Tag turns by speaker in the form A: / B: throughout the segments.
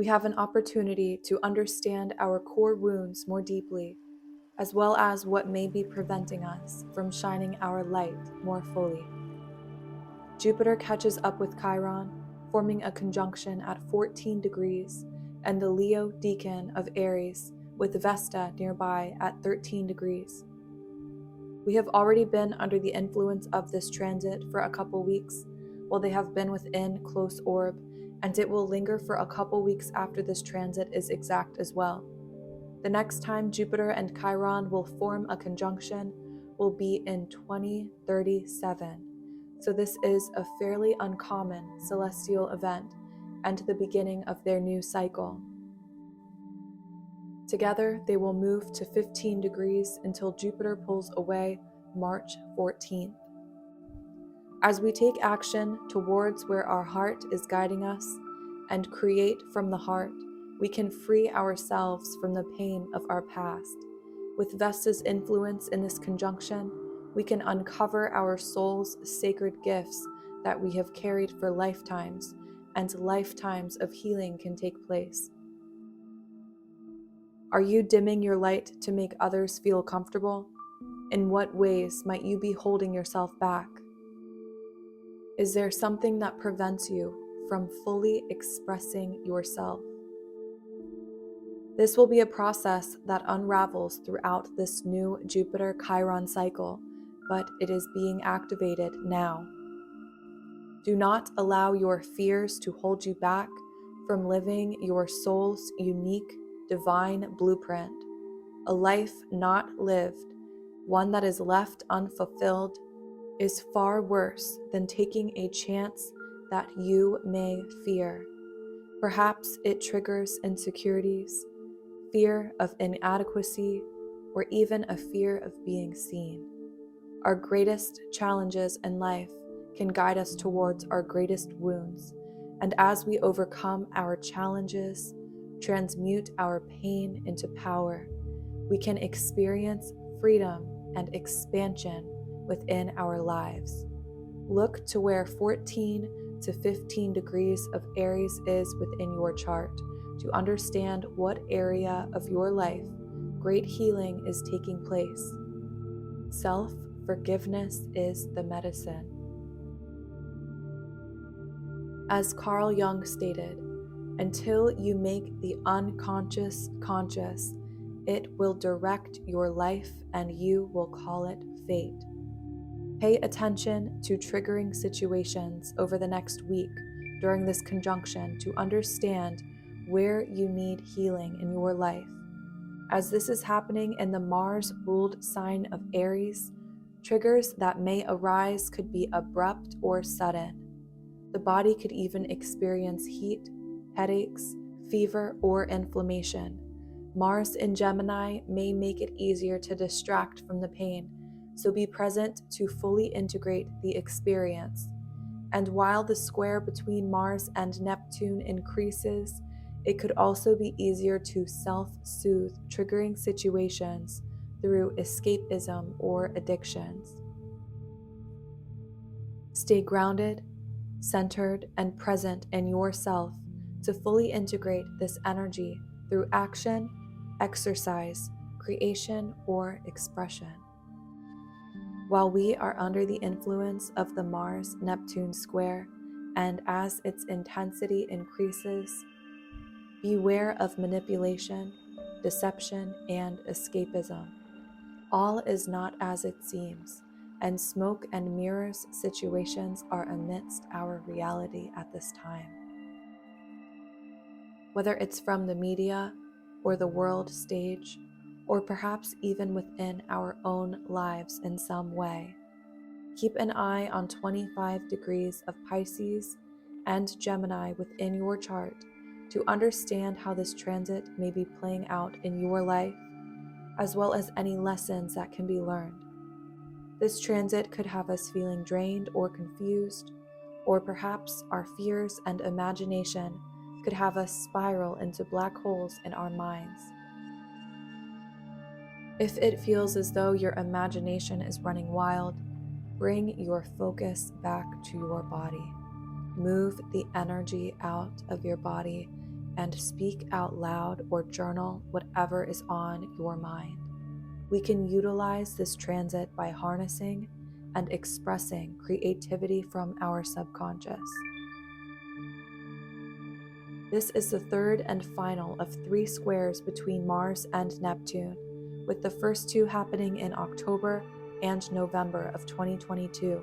A: We have an opportunity to understand our core wounds more deeply, as well as what may be preventing us from shining our light more fully. Jupiter catches up with Chiron, forming a conjunction at 14 degrees, and the Leo decan of Aries with Vesta nearby at 13 degrees. We have already been under the influence of this transit for a couple weeks, while they have been within close orb, and it will linger for a couple weeks after this transit is exact as well. The next time Jupiter and Chiron will form a conjunction will be in 2037, so this is a fairly uncommon celestial event and the beginning of their new cycle. Together, they will move to 15 degrees until Jupiter pulls away March 14th. As we take action towards where our heart is guiding us and create from the heart, we can free ourselves from the pain of our past. With Vesta's influence in this conjunction, we can uncover our soul's sacred gifts that we have carried for lifetimes, and lifetimes of healing can take place. Are you dimming your light to make others feel comfortable? In what ways might you be holding yourself back? Is there something that prevents you from fully expressing yourself? This will be a process that unravels throughout this new Jupiter-Chiron cycle, but it is being activated now. Do not allow your fears to hold you back from living your soul's unique, divine blueprint. A life not lived, one that is left unfulfilled, is far worse than taking a chance that you may fear. Perhaps it triggers insecurities, fear of inadequacy, or even a fear of being seen. Our greatest challenges in life can guide us towards our greatest wounds, and as we overcome our challenges, transmute our pain into power, we can experience freedom and expansion within our lives. Look to where 14 to 15 degrees of Aries is within your chart to understand what area of your life great healing is taking place. Self-forgiveness is the medicine. As Carl Jung stated, until you make the unconscious conscious, it will direct your life and you will call it fate. Pay attention to triggering situations over the next week during this conjunction to understand where you need healing in your life. As this is happening in the Mars-ruled sign of Aries, triggers that may arise could be abrupt or sudden. The body could even experience heat, headaches, fever, or inflammation. Mars in Gemini may make it easier to distract from the pain, so be present to fully integrate the experience. And while the square between Mars and Neptune increases, it could also be easier to self-soothe triggering situations through escapism or addictions. Stay grounded, centered, and present in yourself to fully integrate this energy through action, exercise, creation, or expression. While we are under the influence of the Mars-Neptune square, and as its intensity increases, beware of manipulation, deception, and escapism. All is not as it seems, and smoke and mirrors situations are amidst our reality at this time. Whether it's from the media or the world stage, or perhaps even within our own lives in some way, keep an eye on 25 degrees of Pisces and Gemini within your chart to understand how this transit may be playing out in your life, as well as any lessons that can be learned. This transit could have us feeling drained or confused, or perhaps our fears and imagination could have us spiral into black holes in our minds. If it feels as though your imagination is running wild, bring your focus back to your body. Move the energy out of your body and speak out loud or journal whatever is on your mind. We can utilize this transit by harnessing and expressing creativity from our subconscious. This is the third and final of 3 squares between Mars and Neptune, with the first 2 happening in October and November of 2022.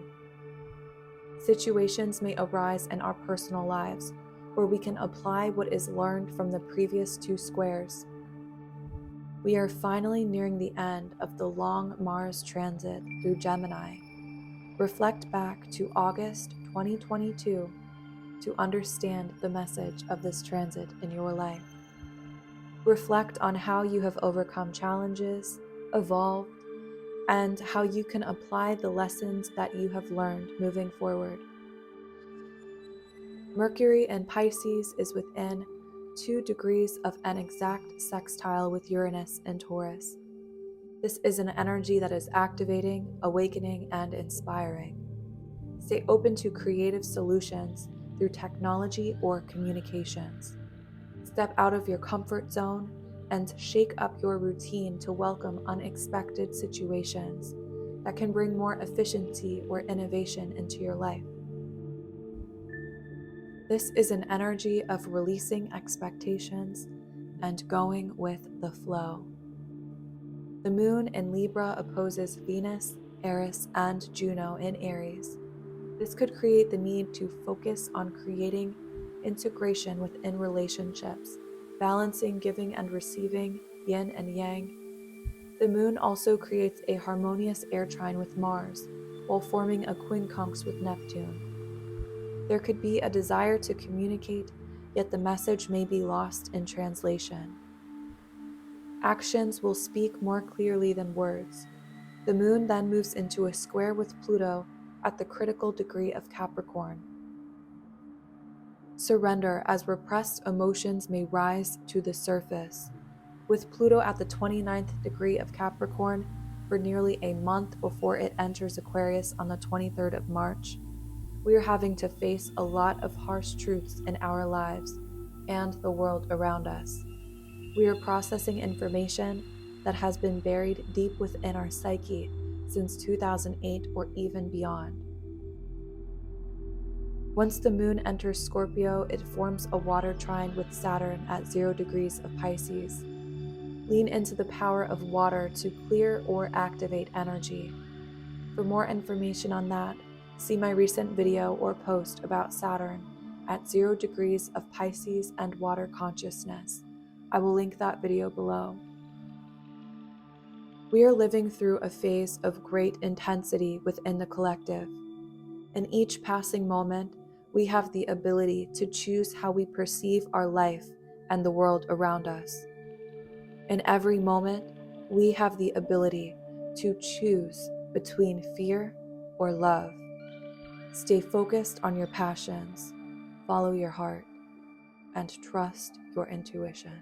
A: Situations may arise in our personal lives where we can apply what is learned from the previous 2 squares. We are finally nearing the end of the long Mars transit through Gemini. Reflect back to August 2022 to understand the message of this transit in your life. Reflect on how you have overcome challenges, evolved, and how you can apply the lessons that you have learned moving forward. Mercury in Pisces is within 2 degrees of an exact sextile with Uranus in Taurus. This is an energy that is activating, awakening, and inspiring. Stay open to creative solutions through technology or communications. Step out of your comfort zone and shake up your routine to welcome unexpected situations that can bring more efficiency or innovation into your life. This is an energy of releasing expectations and going with the flow. The moon in Libra opposes Venus, Eris, and Juno in Aries. This could create the need to focus on creating integration within relationships, balancing giving and receiving, yin and yang. The moon also creates a harmonious air trine with Mars, while forming a quincunx with Neptune. There could be a desire to communicate, yet the message may be lost in translation. Actions will speak more clearly than words. The moon then moves into a square with Pluto at the critical degree of Capricorn. Surrender as repressed emotions may rise to the surface. With Pluto at the 29th degree of Capricorn for nearly a month before it enters Aquarius on the 23rd of March, we are having to face a lot of harsh truths in our lives and the world around us. We are processing information that has been buried deep within our psyche since 2008 or even beyond. Once the moon enters Scorpio, it forms a water trine with Saturn at 0 degrees of Pisces. Lean into the power of water to clear or activate energy. For more information on that, see my recent video or post about Saturn at 0 degrees of Pisces and water consciousness. I will link that video below. We are living through a phase of great intensity within the collective. In each passing moment, we have the ability to choose how we perceive our life and the world around us. In every moment, we have the ability to choose between fear or love. Stay focused on your passions, follow your heart, and trust your intuition.